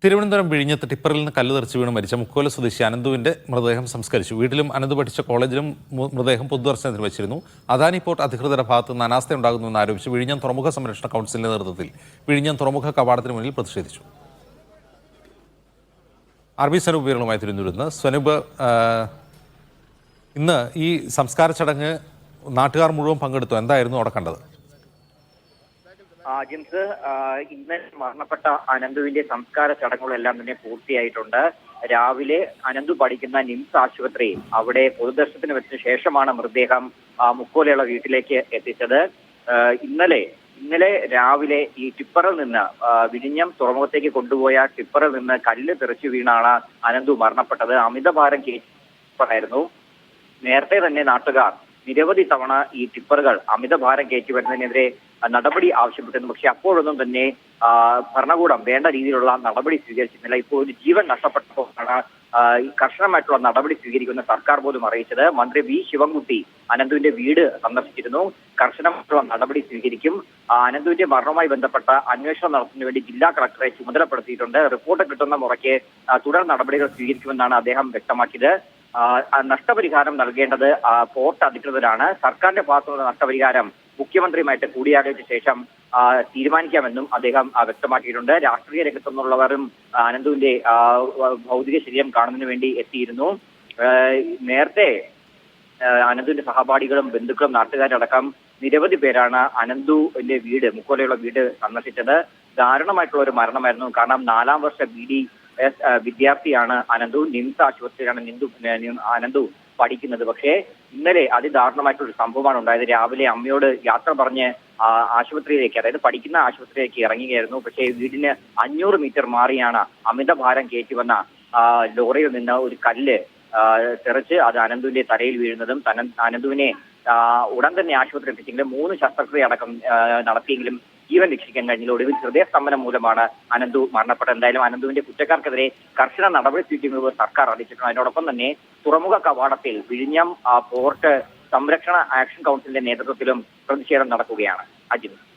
തിരുവനന്തപുരം വിഴിഞ്ഞത്ത് ടിപ്പറിൽ നിന്ന് കല്ല് തെറിച്ച് വീണ് മരിച്ച മുക്കോല സ്വദേശി അനന്തുവിന്റെ മൃതദേഹം സംസ്കരിച്ചു. വീട്ടിലും അനന്തു പഠിച്ച കോളേജിലും മൃതദേഹം പൊതുദർശനത്തിന് വെച്ചിരുന്നു. അദാനി പോർട്ട് അധികൃതരുടെ ഭാഗത്ത് നിന്ന് അനാസ്ഥയുണ്ടാകുന്നുവെന്ന് ആരോപിച്ച് വിഴിഞ്ഞം തുറമുഖ സംരക്ഷണ കൗൺസിലിന്റെ നേതൃത്വത്തിൽ വിഴിഞ്ഞം തുറമുഖ കവാടത്തിന് മുന്നിൽ പ്രതിഷേധിച്ചു. സ്വനൂപ് വിവരങ്ങളുമായി തിരുവനന്തപുരത്ത് സ്വനൂപ്, ഇന്ന് ഈ സംസ്കാര ചടങ്ങ് നാട്ടുകാർ മുഴുവൻ പങ്കെടുത്തു. എന്തായിരുന്നു അവിടെ കണ്ടത്? ജിംസ്, ഇന്നലെ മരണപ്പെട്ട അനന്തുവിന്റെ സംസ്കാര ചടങ്ങുകളെല്ലാം തന്നെ പൂർത്തിയായിട്ടുണ്ട്. രാവിലെ അനന്തു പഠിക്കുന്ന നിംസ് ആശുപത്രി അവിടെ പൊതുദർശനത്തിന് വെച്ച ശേഷമാണ് മൃതദേഹം മുക്കോലയുള്ള വീട്ടിലേക്ക് എത്തിച്ചത്. ഇന്നലെ രാവിലെ ഈ ടിപ്പറിൽ നിന്ന് വിഴിഞ്ഞം തുറമുഖത്തേക്ക് കൊണ്ടുപോയ ടിപ്പറിൽ നിന്ന് കല്ല് തെറിച്ചു വീണാണ് അനന്തു മരണപ്പെട്ടത്. അമിതഭാരം കയറ്റിയായിരുന്നു. നേരത്തെ തന്നെ നാട്ടുകാർ നിരവധി തവണ ഈ ടിപ്പറുകൾ അമിതഭാരം കയറ്റി വരുന്നതിനെതിരെ നടപടി ആവശ്യപ്പെട്ടിരുന്നു. പക്ഷെ അപ്പോഴൊന്നും തന്നെ ഭരണകൂടം വേണ്ട രീതിയിലുള്ള നടപടി സ്വീകരിച്ചിരുന്നില്ല. ഇപ്പോൾ ഒരു ജീവൻ നഷ്ടപ്പെട്ടപ്പോഴാണ് കർശനമായിട്ടുള്ള നടപടി സ്വീകരിക്കുന്ന സർക്കാർ പോലും അറിയിച്ചത്. മന്ത്രി വി ശിവൻകുട്ടി അനന്തുവിന്റെ വീട് സന്ദർശിച്ചിരുന്നു. കർശനമായിട്ടുള്ള നടപടി സ്വീകരിക്കും. അനന്തുവിന്റെ മരണവുമായി ബന്ധപ്പെട്ട അന്വേഷണം നടത്തുന്നതിന് വേണ്ടി ജില്ലാ കളക്ടറെ ചുമതലപ്പെടുത്തിയിട്ടുണ്ട്. റിപ്പോർട്ട് കിട്ടുന്ന മുറയ്ക്ക് തുടർ നടപടികൾ സ്വീകരിക്കുമെന്നാണ് അദ്ദേഹം വ്യക്തമാക്കിയത്. നഷ്ടപരിഹാരം നൽകേണ്ടത് പോർട്ട് അധികൃതരാണ്. സർക്കാരിന്റെ ഭാഗത്തുനിന്ന് നഷ്ടപരിഹാരം മുഖ്യമന്ത്രിയുമായിട്ട് കൂടിയാലോചിച്ച ശേഷം തീരുമാനിക്കാമെന്നും അദ്ദേഹം വ്യക്തമാക്കിയിട്ടുണ്ട്. രാഷ്ട്രീയ രംഗത്തുനിന്നുള്ളവരും അനന്തുവിന്റെ ഭൗതിക ശരീരം കാണുന്നതിന് വേണ്ടി എത്തിയിരുന്നു. നേരത്തെ അനന്തുവിന്റെ സഹപാഠികളും ബന്ധുക്കളും നാട്ടുകാരടക്കം നിരവധി പേരാണ് അനന്തുവിന്റെ വീട്, മുക്കോലയുള്ള വീട് സന്ദർശിച്ചത്. ദാരുണമായിട്ടുള്ള ഒരു മരണമായിരുന്നു. കാരണം 4ാം വർഷ BD വിദ്യാർത്ഥിയാണ് അനന്തു. നിംസ് ആശുപത്രിയിലാണ് അനന്തു പഠിക്കുന്നത്. പക്ഷേ ഇന്നലെ അതിദാരുണമായിട്ടൊരു സംഭവമാണ് ഉണ്ടായത്. രാവിലെ അമ്മയോട് യാത്ര പറഞ്ഞ് ആശുപത്രിയിലേക്ക്, അതായത് പഠിക്കുന്ന ആശുപത്രിയിലേക്ക് ഇറങ്ങുകയായിരുന്നു. പക്ഷേ വീടിന് 500 മീറ്റർ മാറിയാണ് അമിതഭാരം കയറ്റി വന്ന ലോറിയിൽ നിന്ന് ഒരു കല്ല് തെറിച്ച് അത് അനന്തുവിന്റെ തലയിൽ വീഴുന്നതും അനന്തുവിനെ ഉടൻ തന്നെ ആശുപത്രി എത്തിച്ചെങ്കിലും 3 ശസ്ത്രക്രിയ അടക്കം നടത്തിയെങ്കിലും ജീവൻ രക്ഷിക്കാൻ കഴിഞ്ഞില്ല. ഒടുവിൽ ഹൃദയസ്തംഭനം മൂലമാണ് അനന്തു മരണപ്പെട്ടത്. എന്തായാലും അനന്തുവിന്റെ കുറ്റക്കാർക്കെതിരെ കർശന നടപടി സ്വീകരിക്കുന്നത് സർക്കാർ അറിയിച്ചിട്ടുണ്ട്. അതിനോടൊപ്പം തന്നെ തുറമുഖ കവാടത്തിൽ വിഴിഞ്ഞം പോർട്ട് സംരക്ഷണ ആക്ഷൻ കൗൺസിലിന്റെ നേതൃത്വത്തിലും പ്രതിഷേധം നടക്കുകയാണ്. അജിത്.